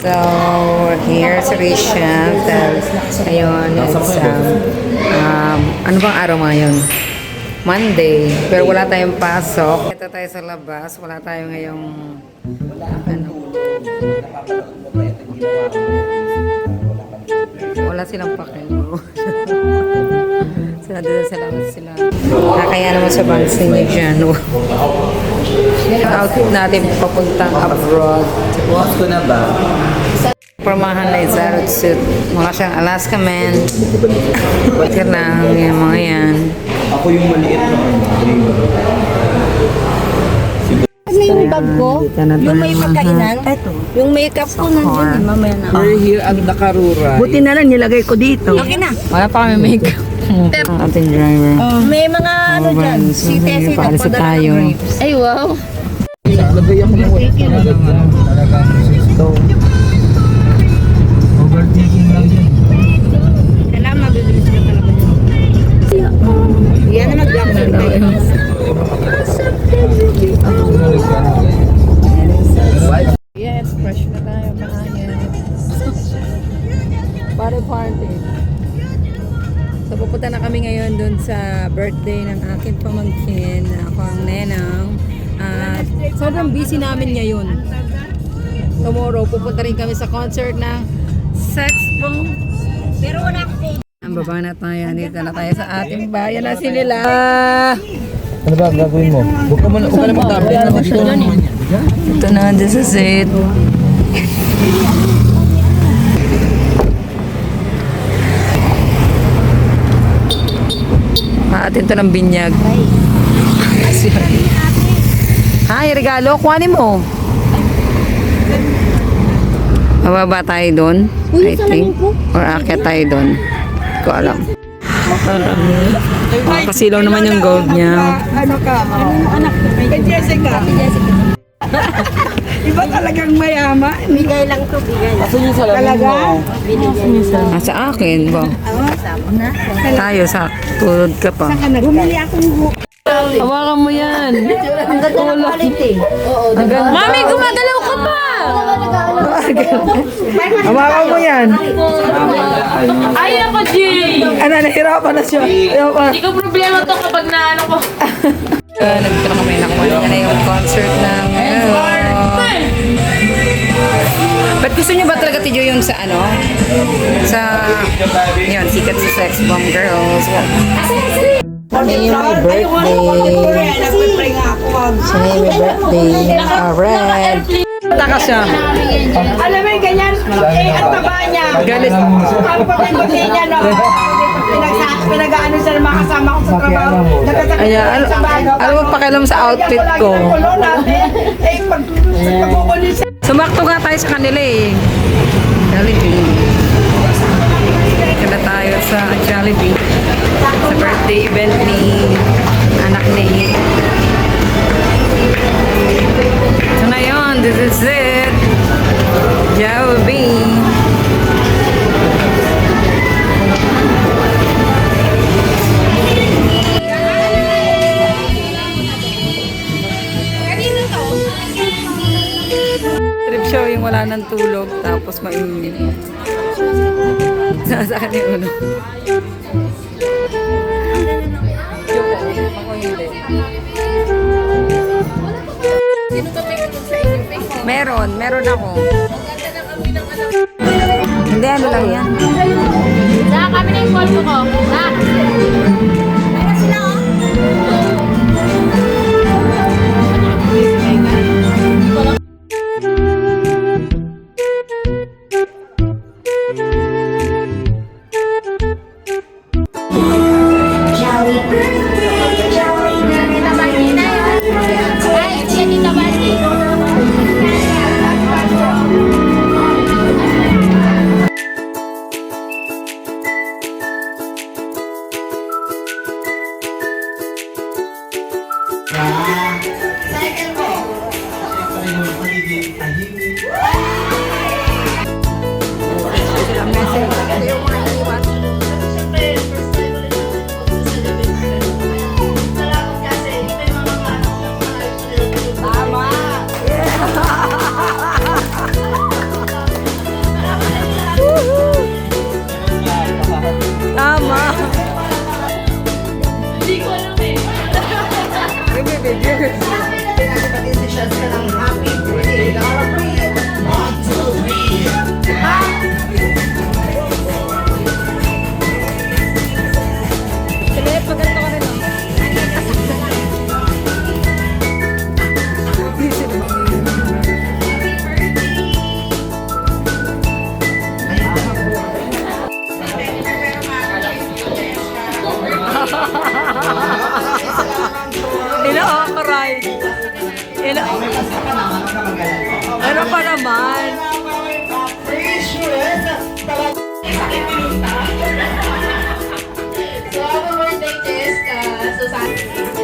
So, here sa patient. Ayun, it's, ano bang araw ngayon? Monday. Pero wala tayong pasok. Ito tayo sa labas. Wala tayo ngayong, ano, wala silang pakin, bro. Sila doon sa labas sila. Kaya naman sa banks ninyo dyan. Outfit natin papuntang abroad. Bukas ko na ba? Permahan na Izarot suit. Mga siyang Alaska man. Batir lang yung mga yan. Ako yung maliit na Ano yung bag ko? Yung may pagkainan? Yung makeup ko nandyan, mamaya na. We're here at Nakarura. Buti na lang nilagay ko dito. Okay na. Wala pa kami makeup. Ang ating driver. May mga ano dyan, si Tessie Paalis na tayo. Ay, wow. Lagay ako ng talagang system. Overtaking lang yan. Kailangan mabibilis ka talaga. Yan na mag-block tayo. Yes, fresh na tayo. Party. So, pupunta na kami ngayon dun sa birthday ng aking pamangkin na ako ang nenang. At sobrang busy namin ngayon. Tomorrow, pupunta rin kami sa concert ng Sex Bomb. Pero wala ko. Ang baba na tayo. Dito na tayo sa ating bayan na sinila. Ano ba gagawin mo? Huwag ka na mag-tablet na dito. Ito na, this is it. Atin to ng binyag. Hi, regalo. Kuhanin mo. Mababa tayo doon, I think. Or akyat tayo doon. Hindi ko alam. Kasilaw naman yung gold niya. Ano ka? Anak kay Jessica. Iba talagang mayaman. Bigay lang to, bigay. Kasi yung salamin mo. Sa akin, ba? Tayo sa tulad ka pa. Bumili akong buhok. Hawakan mo yan. Ang ganda ng quality. Oo, Mami, gumagalaw ka pa! Hawakan mo yan. Ay, ako, Jay! Ano, nahirapan na siya. Hindi ko problema to kapag naano ko. Nagtira kami na kumain na yung concert ng Ba't gusto niyo ba talaga tiyo yung sa ano? Sa yun, sikat sa Sex Bomb Girls. Ngayon may birthday. Nagpipray nga ako. So ngayon may birthday. Red. Taka siya. Alam mo yung ganyan? Ang taba niya. Galit. Ang pagkakutin niya, no? Pinag-ano siya ng mga kasama ko sa trabaho. Ayan, ano magpakialam sa outfit ko? Sumakto nga tayo sa kanila eh. Jollibee. Kaya tayo sa Jollibee. Sa birthday event ni anak ni. So ngayon, this is it. Jollibee. Trip show yung wala ng tulog tapos mainit. Sasakit yung ulo. Ako hindi. Meron ako. Hindi, ano lang yan. Sa kami na yung photo ko. Ha? Meron sila, oh. Kalip, maganda ka rin. Ina ako, right? Ina. Ano pa naman?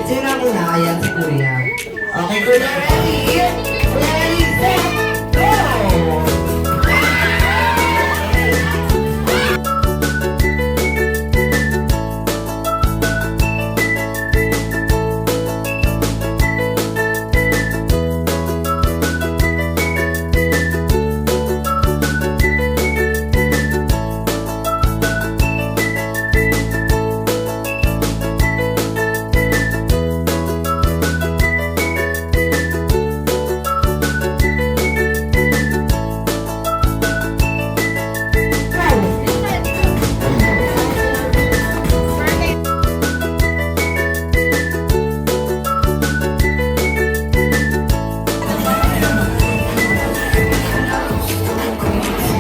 Sino ang una? Ayan, si Kuya. Okay, Kuya, ready? Ready, set, go!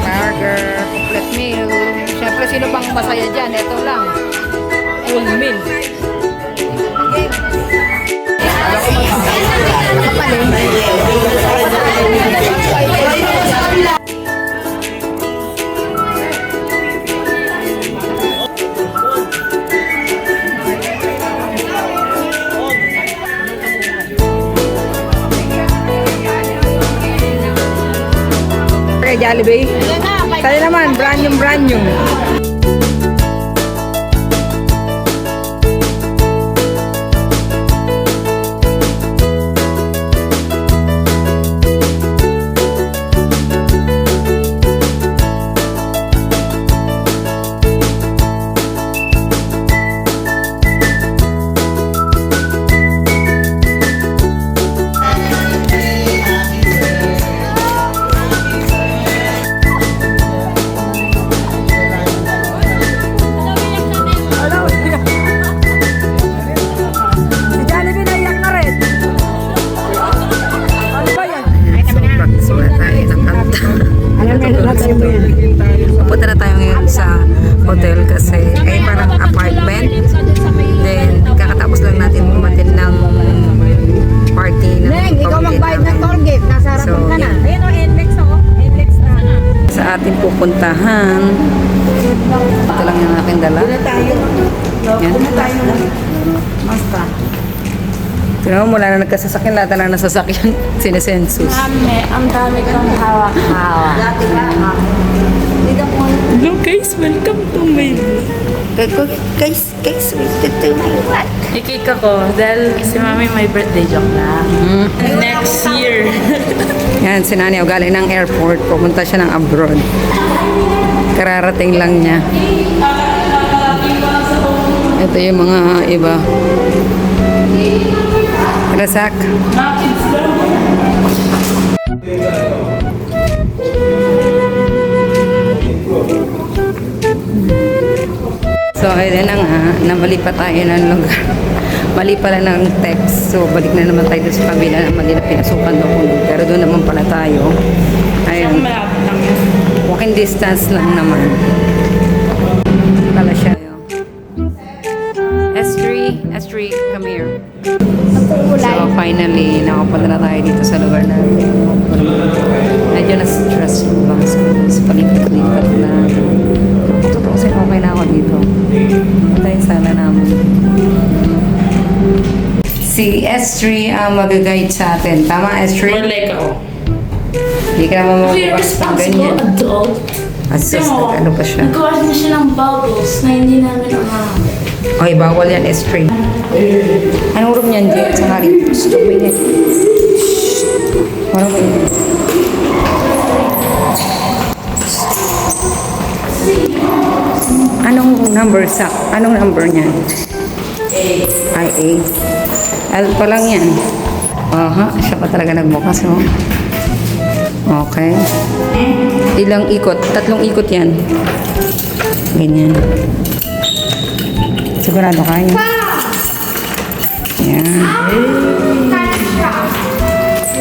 Burger, complete meal. Siyempre, sino bang masaya dyan? Ito lang. Full meal. Okay, Jollibee. Kaya naman, brand new. Si Jollibee naiyak na rin. Ano ba yan? Practice muna tayo ng kanta. Pupunta na tayo ngayon sa hotel kasi ay parang apartment. Then, kakatapos lang natin umatin ng party ng Ikaw magbayad ng namin. toll gate. Nasa harapan ka na. Ayun o, NLEX ako. NLEX na. Sa ating pupuntahan. Ito lang yung aking dala. Yan. Basta. Tignan mo, mula na nagkasasakyan, lahat na nasasakyan, sinesensus. Mami, ang dami kang hawak-hawak. Hello guys, welcome to my Guys, wait to my Ikik ako dahil si Mami may birthday joke lang. Next year. Yan, si Nani, galing ng airport, pupunta siya ng abroad. Kararating lang niya. Ito yung mga iba. Rasak. So, ayun na nga, nabali pa tayo ng lugar. Mali pala ng text. So, balik na naman tayo sa kabila na mali na pinasukan daw kung doon. Pero doon naman pala tayo. Ayun. Walking distance lang naman. Pala siya. S3, come here. So, finally, nakapunta na tayo dito sa lugar natin. Medyo na-stress yung bus ko. Sa palipat-lipat na. Totoo kasi okay na ako dito. Tayo sana namin. Si S3 ang mag-guide sa atin. Tama, S3? More like ako. Hindi ka naman We're mabukas ng responsible ganyan. adult. Assist, ano pa siya? Nagawa niya siya ng bubbles na hindi namin alam. Okay, bawal yan, S3. Anong room yan, Jay? Sa hari? Stop mo yun. Parang ba yun? Anong number sa? Anong number niyan? Ay, A. Help pa lang yan. Aha, siya pa talaga nagbukas, oh. Okay. Ilang ikot? 3 ikot yan. Ganyan. Sigurado kaya. Yan.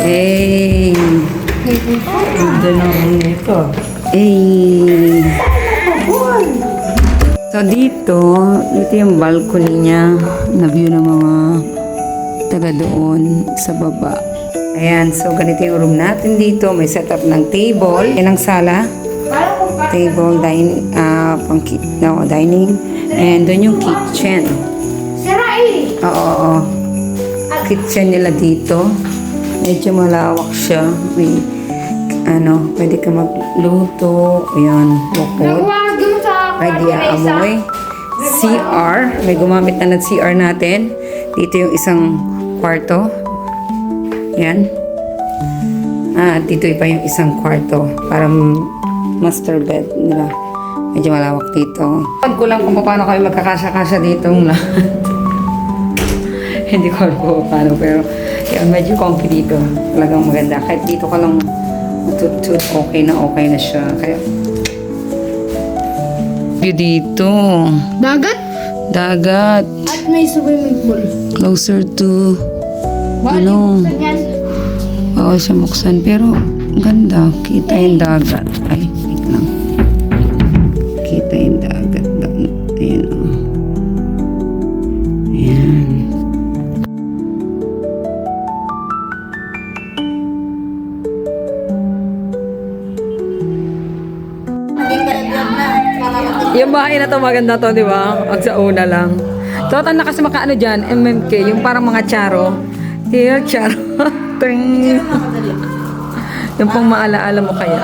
Hey. Ganda naman ito. Hey. So dito yung balcony niya na view ng mga taga doon sa baba. Ayan, so ganito yung room natin dito. May setup ng table. Yan ang sala. Table, dining. And doon yung kitchen. Oo. Kitchen nila dito. Medyo malawak siya. May, pwede ka magluto. Ayan, bukod. Pwede amoy. CR. May gumamit na ng CR natin. Dito yung isang kwarto. Yan. Dito pa yung isang kwarto. Parang master bed nila. Medyo malawak dito. Pag ko lang kung paano kayo magkakasya-kasya dito. Hindi ko alam kung paano. Pero yan, medyo comfy dito. Talagang maganda. Kahit dito ka lang matutut, okay na siya. Kaya view dito. Dagat. At may swimming pool. Closer to bawal siya buksan. Pero ganda. Kita yung dagat. Ay, wait lang. Kita yung dagat. Ayan o. Ayan. Yung bahay na to maganda to, di ba? Pag sa una lang. Total na kasi makaano dyan, MMK, yung parang mga charo. Here, charo. Ting. Yung pang maalaala mo kaya.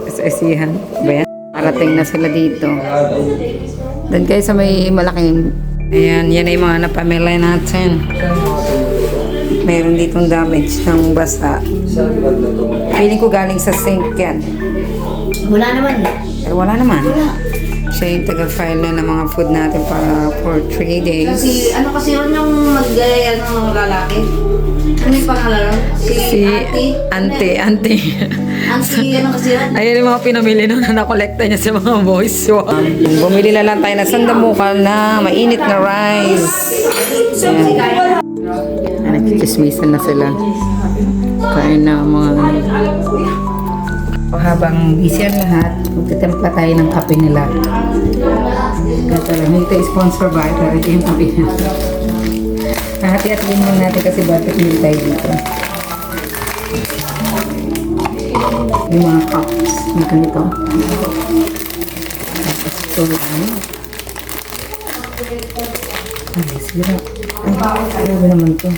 SSC-han. Ba yan? Parating na sila dito. Doon kayo sa may malaking. Ayan, yan ay mga napamilay natin. Mayroon ditong damage ng basa. Feeling ko galing sa sink yan. Wala naman. Pero wala naman. Siya yung taga-file na ng mga food natin para for 3 days. Kasi yun yung mag-gaya ng lalaki? Ano yung pangalan? Si Ante. Auntie, ano kasi yun? Ayun yung mga pinamili nun na nakolekta niya sa mga boys. So, bumili na lang tayo ng sandamukal na mainit na rice. Ayan. Nakikismisan na sila. Kain na mga... Habang busy ang lahat, magtitimpla tayo ng kape nila. Ito lang, ito sponsor ba? Pero ito yung kape nila. Hati-hatiin mo natin kasi bakit hindi tayo dito. Yung mga cups na ganito. Tapos ito lang. Ay, sira. Ay, ano naman ito?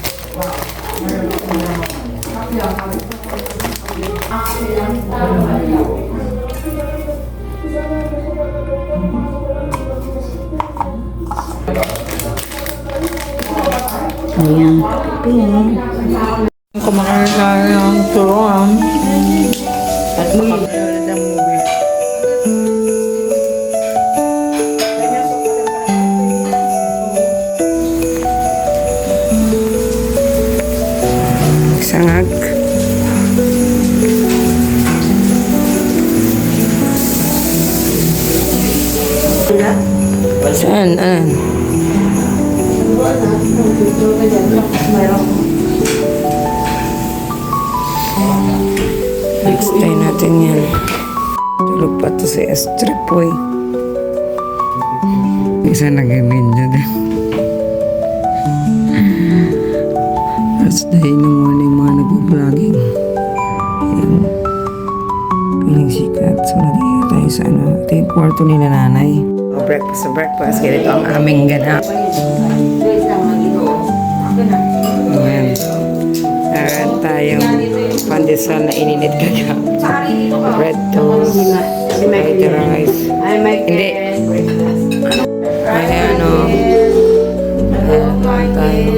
Ayan. Kumakain tayo ng turuan. At makapanood ng movie. Sangag. Saan? Next time natin yan. Tulog pa to si Estripoy. Isa nag-imedyo din. Last day in the morning, mga nag-vlogging. Ayan. Piling sikat. So, nagiging tayo sa ito yung kwarto nila nanay. Breakfast. Ganito ang aming ganap. Ayan. Meron tayong pandesal na ininit kagabi. Bread toast. White rice. Hindi. Ayan o. Ayan tayo.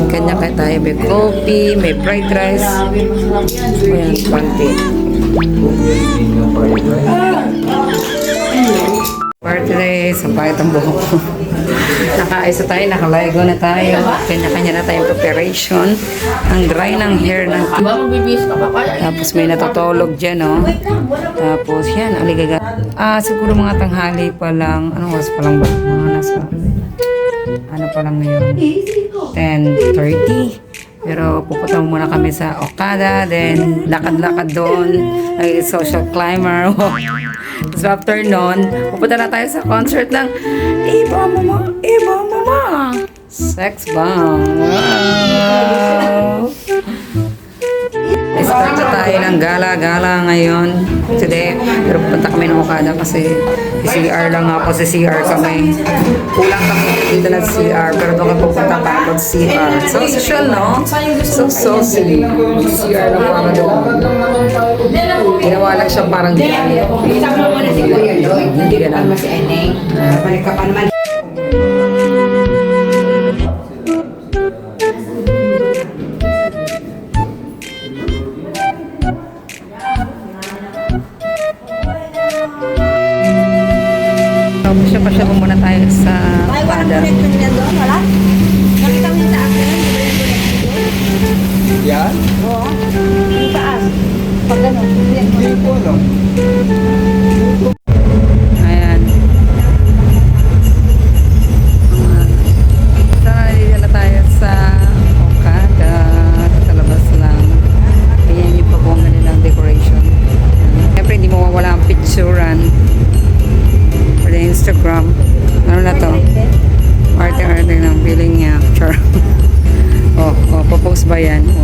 Kanya-kanya tayo. May coffee, may fried rice. Ayan, panty. Birthday, sabayat ang buhok ko. Nakaisa tayo, nakaligo na tayo. Kanya-kanya na tayong preparation. Ang dry ng hair ng tapos may natutulog dyan, oh. Tapos yan, aligaga. Siguro mga tanghali pa lang. Anong oras pa lang ba? Mga nasa, ano pa lang ngayon? 10:30. Pero pupunta muna kami sa Okada, then lakad-lakad doon, ay social climber. Tapos after nun, pupunta na tayo sa concert ng Iba Mama! Sex Bomb! Wow! Start na tayo ng gala-gala ngayon, today. Pero pupunta kami ng Okada kasi CR lang ako, sa CR kami. Kulang kami dito na CR, pero doon kami pupunta para mag-CR. So, social, no? So, social. CR lang ako doon. Ginawa lang siya parang gano'n. Hindi gano'n. Balik ka pa naman. Pasya muna tayo sa Ay, walang Okada. connection niya doon, wala? Nakita mo yung taas na yan, di ba yung connection doon? Yan? Oo. Yung taas. Pag gano'n, Hindi po, no? Ayan. So, nandito na tayo sa Okada. Sa labas lang. Ayan yung pabonga nilang decoration. Ayan. Siyempre, hindi mawawala ang picturean. For the Instagram. Ano na to? Arte-arte ng feeling niya. Char. Papost ba yan? Oh.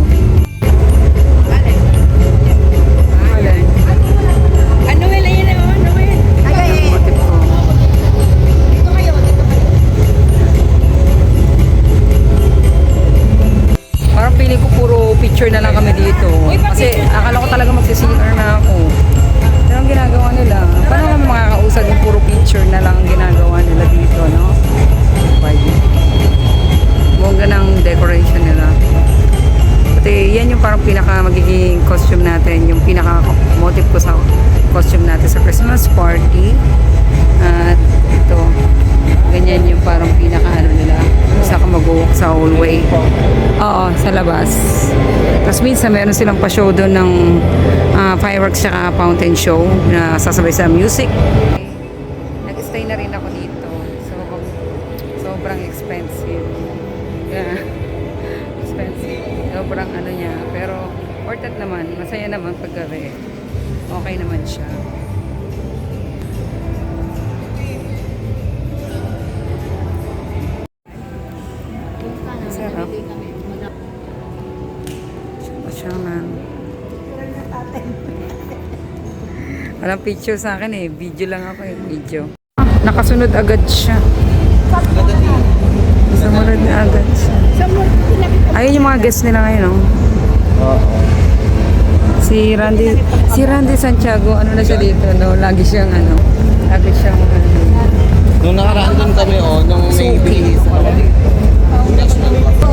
Ano wala yun naman? Ano wala? Ay, Motif ko. dito kayo, dito kayo. Parang feeling ko puro picture na lang kami dito. Kasi akala ko talaga magsi-CR na ako. Pero ang ginagawa nila, paano kami makakausad yung puro picture na lang ang ginagawa nila dito, no? Bongga ng decoration nila. Pati yan yung parang pinaka magiging costume natin, yung pinaka motive ko sa costume natin sa Christmas party. At ito, ganyan yung parang pinaka ano nila. Isa ka mag-walk sa hallway. Oo, sa labas. Tapos minsan meron silang pa-show doon ng fireworks tsaka fountain show na sasabay sa music. Nag-stay na rin ako dito. So, sobrang expensive. Yeah. Expensive. Sobrang ano niya. Pero, worth it naman. Masaya naman paggabi. Okay naman siya. Sarap. Pasyaman. Walang picture sa akin eh. Video lang ako eh. Video. Nakasunod agad siya. Sumunod na agad siya. Ayun yung mga guests nila ngayon, oh. Oo. Si Randy Santiago, ano na siya dito, no? Lagi siyang Nung nakaraan doon kami, nung may bihis.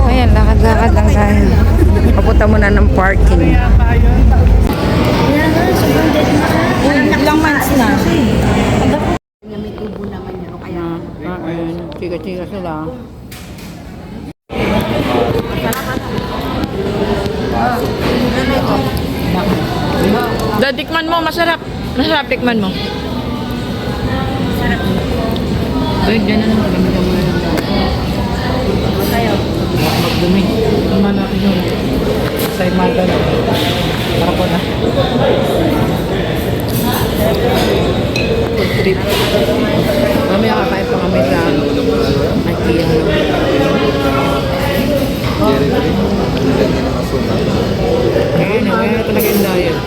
ayan, lakad-lakad lang tayo. Papunta muna ng parking. Ilang months na? Chika-chika sila. Tikman mo, masarap. Masarap, tikman mo. Uy, dyan na naman. Gamitan mo na lang. Magdumi. Naman natin yung sa imagan. Para po na. Food trip. Mamaya kakain pa kami sa IKEA. Ngayon talaga yung diet.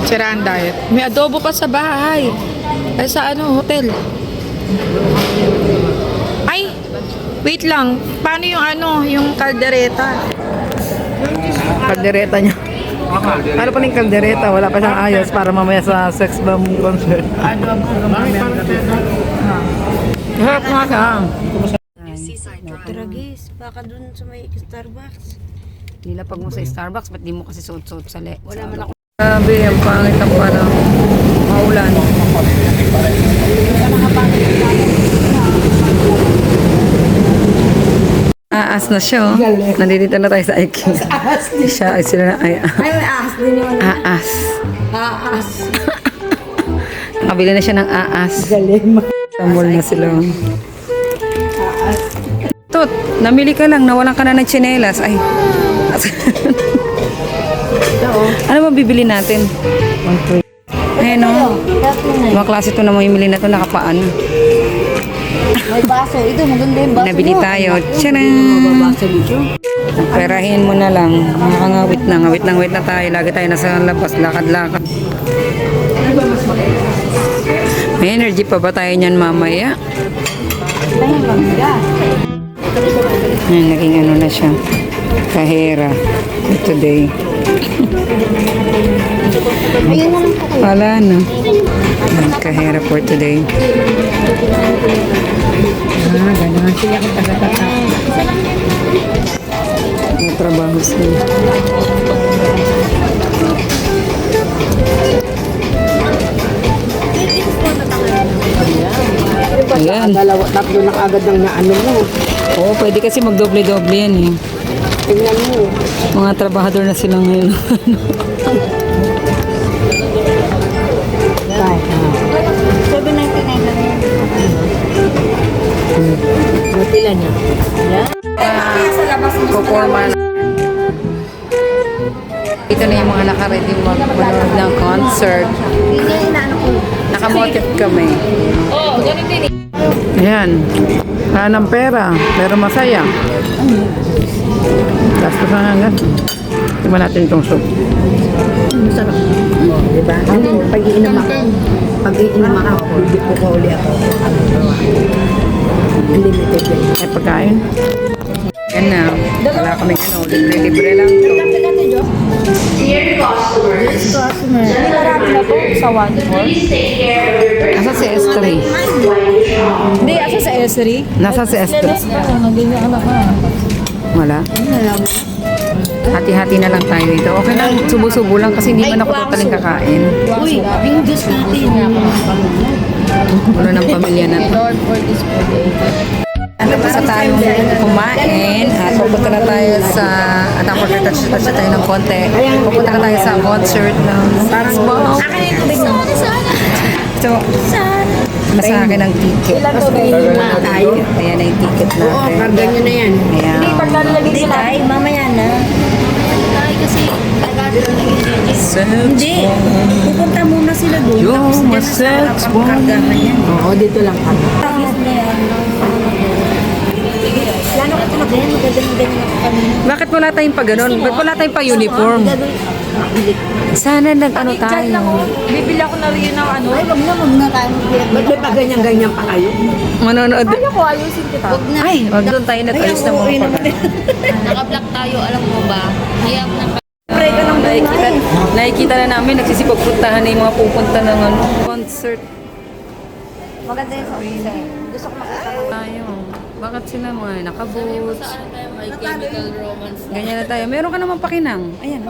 Sira ang diet. May adobo pa sa bahay. Ay, sa hotel. Ay, wait lang. Paano yung kaldereta? Kaldereta niya. Ano pa yung kaldereta? Wala pa siyang ayos para mamaya sa sex bomb concert. Harap nga ka. Tragis, baka dun sa may Starbucks. Nilapag mo sa Starbucks, ba't di mo kasi suot-suot sa le? Wala man ako. Grabe, ang pangit ang parang maulan. Aas na siya, oh. Nandito na tayo sa IKEA. Siya, ay sila na, ay, Ay, may ahas din yung aas. ahas. Nakabili na siya ng aas. Sa mall na sila. Tot, namili ka lang, nawalan ka na ng tsinelas. Ay. Ano ba bibili natin? Ayan, oh. Mga klase ito na mamimili na ito, nakapaan. May baso. Ito, maganda yung baso. Nabili tayo. Tcharam! Perahin mo na lang. Nakangawit na. Ngawit na tayo. Lagi tayo nasa labas. Lakad-lakad. May energy pa ba tayo niyan mamaya? Ayan, naging ano na siya. Kahera. Today. Wala na. Ayan, kahera for today. Gano'n siya kita katatak. May trabaho siya. Ayan. Tatlo na agad ng naano mo. Oo, pwede kasi magdoble-doble yan eh. Tingnan mo. Mga trabahador na sila ngayon. $7.99 lang yan. Matila niya. Performa na. Ito na yung mga nakaready mag-manood ng concert. Nakamotive kami. Ayan. Wala ng pera, pero masaya. Gastos na nga. Tingnan natin itong soup. Masarap. Diba? Pag-iinom ako. Pag-iinom ako, hindi po ko uli ako. Unlimited yun. Ay, pagkain. Yan na. Wala kami ano. Libre lang to. Marami na po sa 1-4. Nasa si S3. Hindi, asa sa S3? Nasa si S3. Wala. Hati-hati na lang tayo dito. Okay lang, subo-subo lang kasi hindi man ako totaling kakain. Uy, yung juice natin. Ulo ng pamilya na to. Tapos na tayong kumain at pupunta na tayo sa at ako touch tayo ng konti. Pupunta na tayo sa concert ng Smoke. So, nasa akin ang ticket. Tayo. Ayan na yung ticket natin. Karga nyo na yan. Ayan. Hindi tayo, mamaya na. Hindi. Pupunta muna sila doon. Tapos dyan sa kargahan yan. Oo, dito lang kami. Lalo ka talaga yan. Maganda-maganda ako kanina. Bakit wala tayong pa ganun? Ba't wala tayong pa uniform? Sana nag-ano tayo. Bibili ako na rin ng ano. Ay, wag na tayo. Ba't may pa ganyan-ganyan pa kayo? Manonood. Ako, ayusin kita. Wag na. Ay, wag doon tayo nag-ayos ng mga pagkain. Naka-block tayo, alam mo ba? Hayap na Pray ka ng Nakikita na namin, nagsisipagpuntahan na yung mga pupunta ng ano, concert. Maganda yung sa Gusto ko makita. Tayo. Bakit sila mga nakaboots? may chemical romance. Ganyan na tayo. Meron ka naman pakinang. Ayan.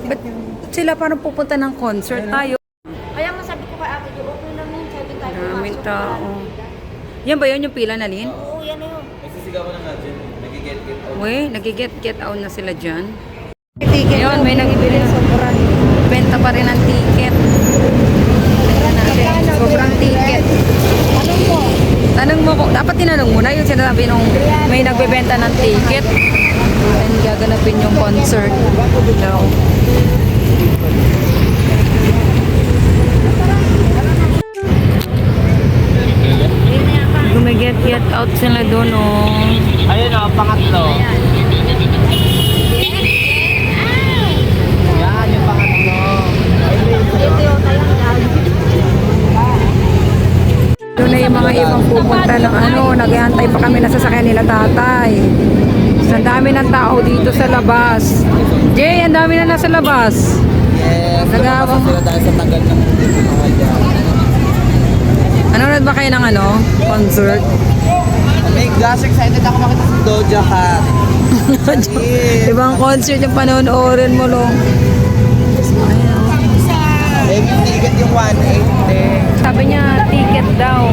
Ba't sila parang pupunta ng concert tayo? Kaya nga sabi ko kay ate, okay lang yun. Sabi tayo. Daming tao. Yan ba yun yung pila na Lin? Oo, yan na yun. Uy, nag-get out na sila dyan. Ticket Ayun, may nagbibili na sobrang. Benta pa rin ang ticket. Tingnan natin. Sobrang ticket. Anong mo? Tanong mo kung, dapat tinanong mo na yung sinasabi nung may nagbebenta ng ticket. And gaganapin yung concert. No. Gumiget out sila doon, oh. Ayun o, pangatlo. Yan, yung pangatlo. Doon na yung mga ibang pupunta ng ano, nag-aantay pa kami na sasakyan nila tatay. Ang dami ng tao dito sa labas. Jay, ang dami na nasa labas. Yes, Nag-aabang. sila tayo sa tagal ng mga dyan. Nanonood ba kayo ng ano? Concert? May gosh, excited ako makita si Doja Cat. Ibang concert yung panonoorin mo, Long. Baby, ticket yung 180. Sabi niya, ticket daw.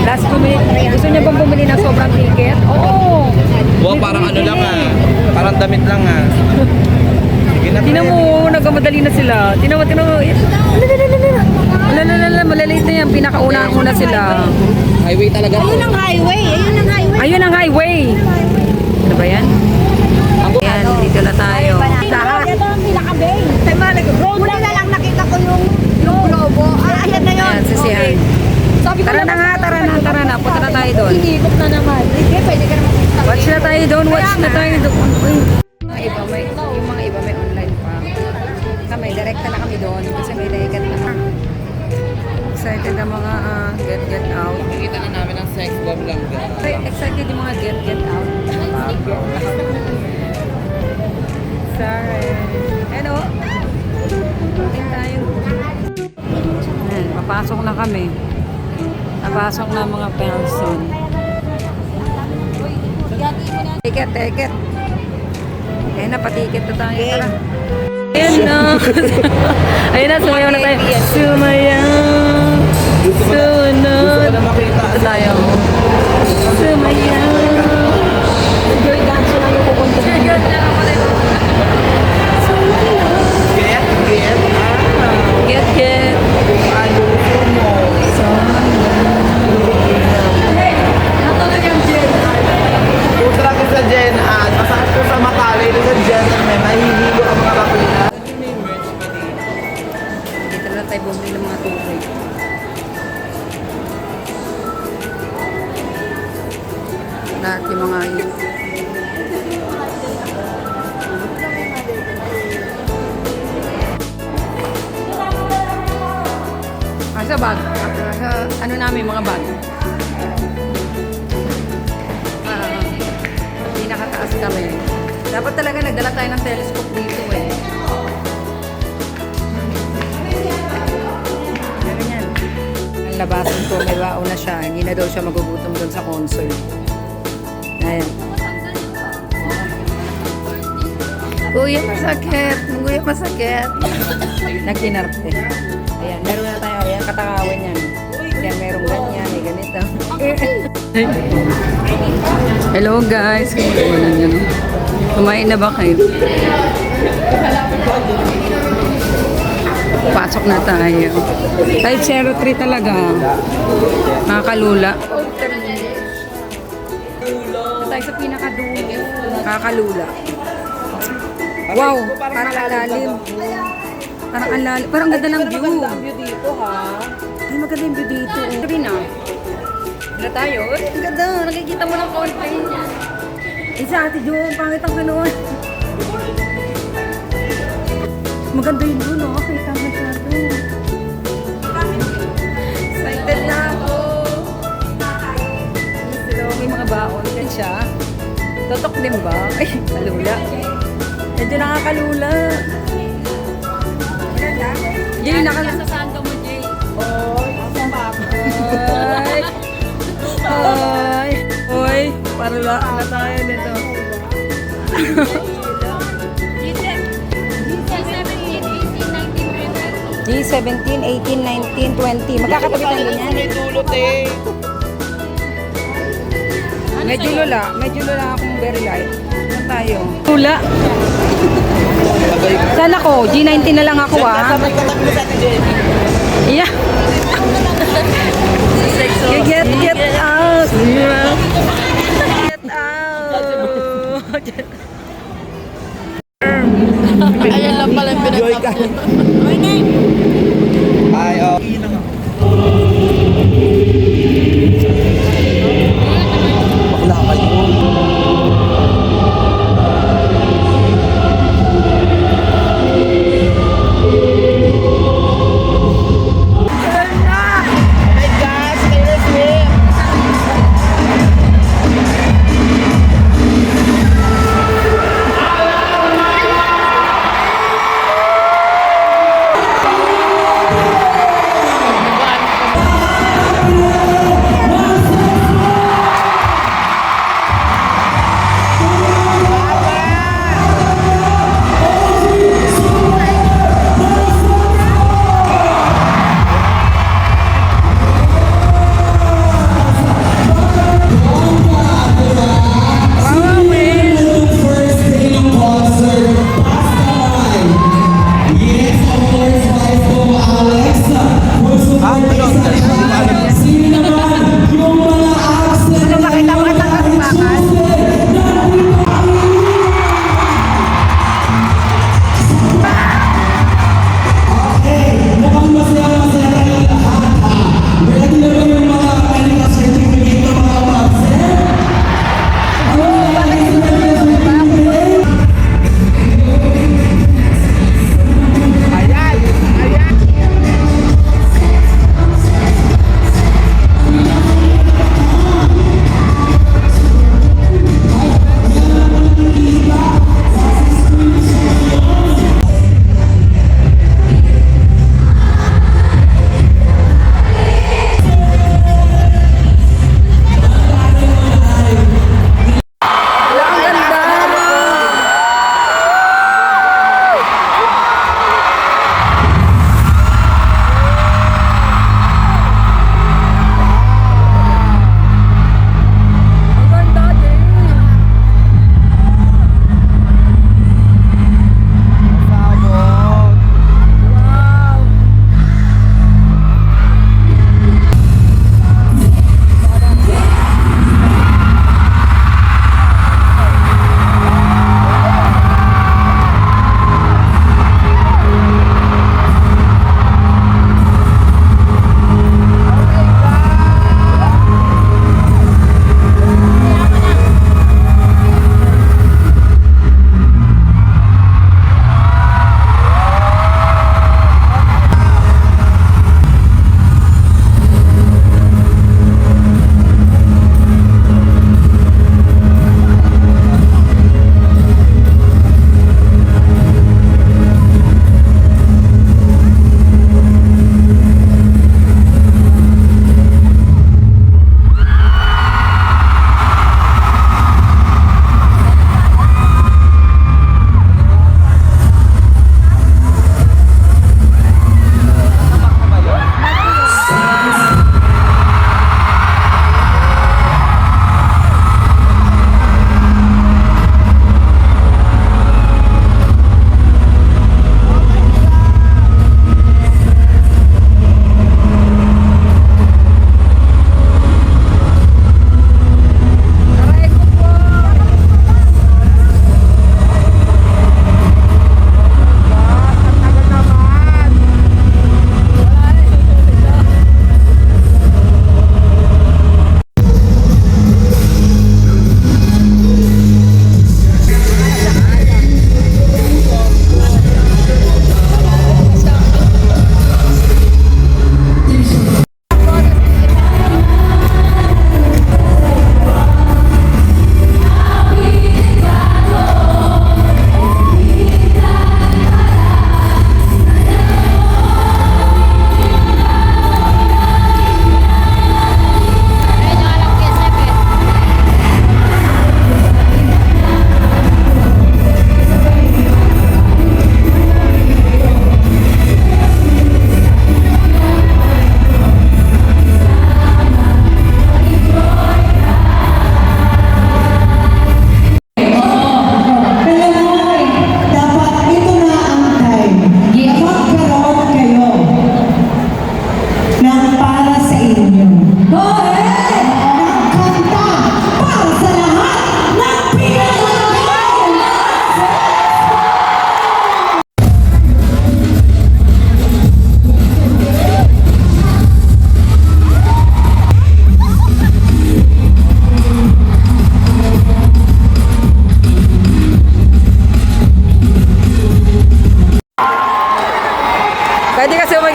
Last 2 minutes. Gusto niya bang bumili ng sobrang ticket? ticket? Oo. Wow, parang ano lang ah. Parang damit lang ah. Sige na. Tinan mo, nagmamadali na sila. Tinan mo. Malalate na yan. Pinakauna-una sila. Highway talaga. Ayun ang highway. Ayun ang highway. Ano ba yan? Ayan, dito na tayo. Lahat. Ito ang pinaka-bay. Mula na lang nakita ko yung globo. Ayan na yun. Ayan, sisihan. Tara na. Punta na tayo doon. Iikot na naman. Hindi, pwede ka naman punta. Watch na tayo doon. Uy. Yung mga iba may online pa. Kami, direkta na kami doon. Kasi may daigat na kami. Excited ang mga get out. Nakikita na namin ang sex bomb lang din. Excited yung mga get out. Sorry. Hello. Pating tayo. Ayan, papasok na kami. Napasok na mga person. Ticket. Ayan na, patiket na tayo. Tara. Ayan na. Ayan na, sumayaw na tayo. Sunod. na makita. Ito tayo. Sumayaw. Enjoy dance na yung pupunta. Get. Get. Ano mo? Putra ko sa Jen at masakit ko sa Makali doon sa gentleman. Nahihilo ang mga kapila. Dito na tayo bumili ng mga tubig. Lahat yung mga yun. Sa bag. Sa ano namin, mga bag. Pinakataas kami. Dapat talaga nagdala tayo ng telescope dito eh. Ano yan? Ang labasan ko, may bao na siya. Hindi na daw siya magugutom doon sa concert. Ayan. Kuya, masakit. Nagkinarte. Ayan, meron na tayo. Ayan, katakawin yan. Ayan, merong ganyan, may ganito. Hello guys. Kumain na ba kayo? Pasok na tayo. Type 03 talaga. Nakakalula. Tayo sa pinakadulo. Nakakalula. Wow, parang alalim. Parang alalim. Parang ganda ng view. dito ha. Ay, maganda yung view dito. Sabi na. Wala tayo. Ay, ang ganda. Nakikita mo ng konti. Isa, Ate Jo, pangit ang ganoon. Maganda yung view, no? Kita mo siya doon. Excited na ako. Sila, may mga baon. Yan siya. Totok din ba? Ay, kalula. Medyo nakakalula. Jay, nakalula. Sa sando mo, Jay. Oy, parulaan na tayo nito. G17, 18, 19, 20. Magkakatabi tayo ganyan. May dulot eh. Medyo lula akong very light. Saan tayo? Lula. Saan ako? G19 na lang ako ah. Sabay katabi mo sa Ate Jenny. Yeah. Get out. Get out. Ayan lang pala yung Joy ka. Ay, oh. Bakla kayo.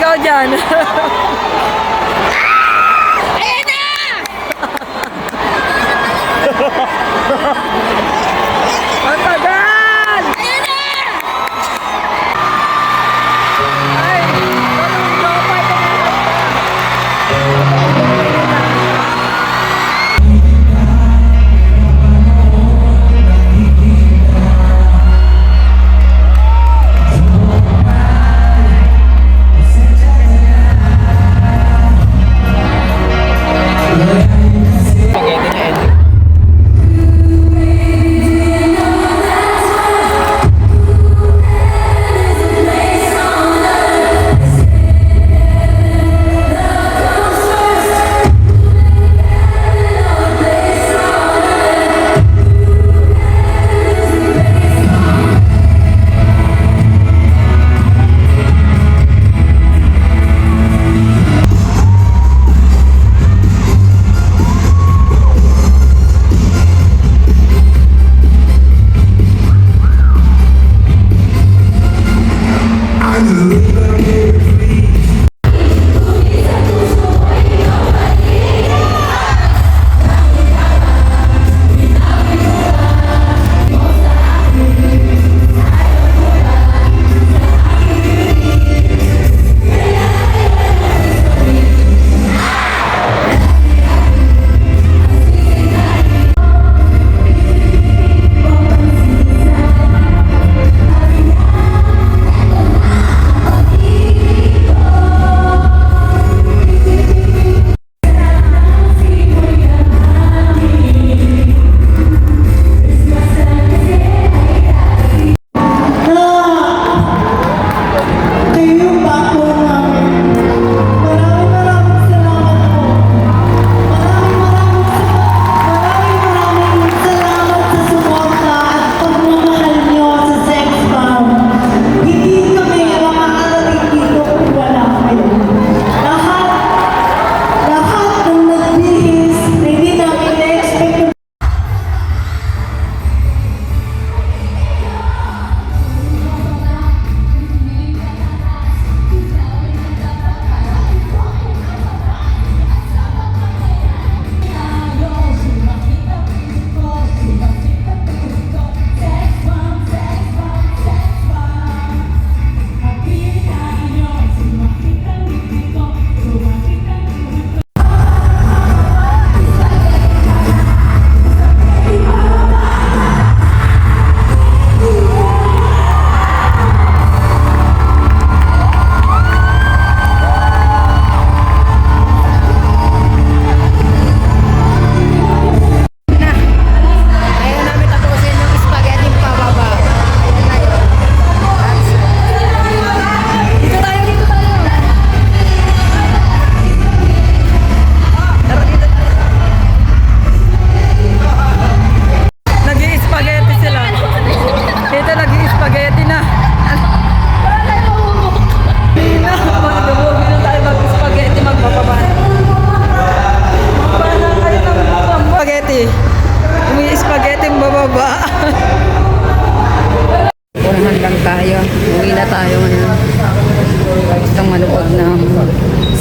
ikaw dyan. Ang tagal! Ayan na! Ay,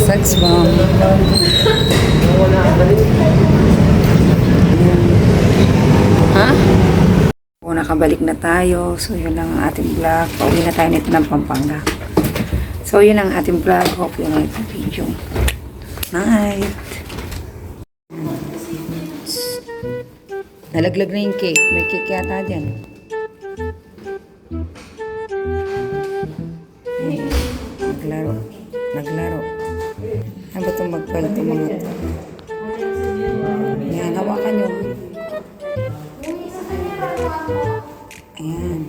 sex bomb. Ha? O, nakabalik na tayo. So, yun lang ang ating vlog. Pauwi na tayo nito ng Pampanga. So, yun ang ating vlog. Hope you like the video. Night! Nalaglag na yung cake. May cake yata dyan. Eh, naglaro. Naglaro. Ano ba itong magkwento mga ito? Yan, hawakan nyo. Ayan.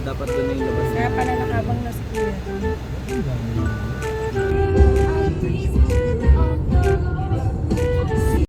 Dapat doon yung labas. Kaya pala nakabang na si Kuya.